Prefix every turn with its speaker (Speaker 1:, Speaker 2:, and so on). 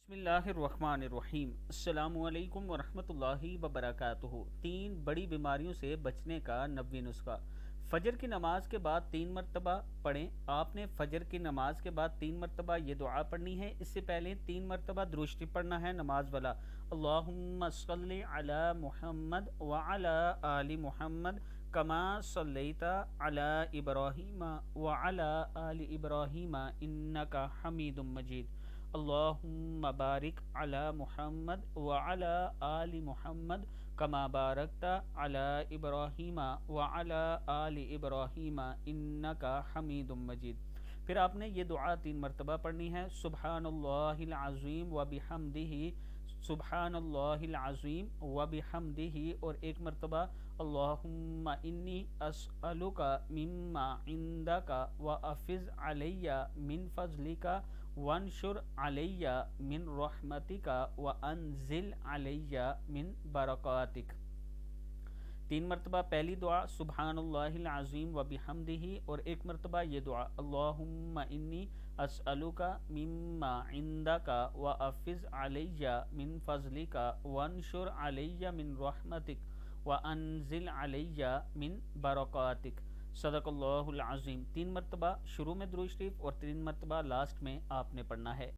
Speaker 1: بسم اللہ الرحمن الرحیم۔ السلام علیکم ورحمۃ اللہ وبرکاتہ۔ 3 بڑی بیماریوں سے بچنے کا 90 نسخہ۔ فجر کی نماز کے بعد 3 مرتبہ پڑھیں۔ آپ نے فجر کی نماز کے بعد 3 مرتبہ یہ دعا پڑھنی ہے۔ اس سے پہلے 3 مرتبہ درود شریف پڑھنا ہے نماز والا۔ اللہم صلی علی محمد وعلی آل محمد کما صلیت علی ابراہیم وعلی آل ابراہیم انک حمید مجید۔ اللہم بارک علی محمد وعلی آل محمد کما بارکت علی ابراہیم وعلی آل ابراہیم انک حمید مجید۔ پھر آپ نے یہ دعا 3 مرتبہ پڑھنی ہے۔ سبحان اللہ العظیم وبحمدہ، سبحان اللہ العظیم وبحمدہ، اور 1 مرتبہ اللہم انی اسألک مما عندک وافض علی من فضلک وانشر علی من رحمتک وانزل علی من برکاتک۔ 3 مرتبہ پہلی دعا سبحان اللہ العظیم وبحمدہ، اور 1 مرتبہ یہ دعا اللہم انی اسألک مما عندک وافض علی من فضلک وانشر علی من رحمتک وانزل علی من برکاتک۔ صدق اللہ العظیم۔ 3 مرتبہ شروع میں درود شریف اور 3 مرتبہ لاسٹ میں آپ نے پڑھنا ہے۔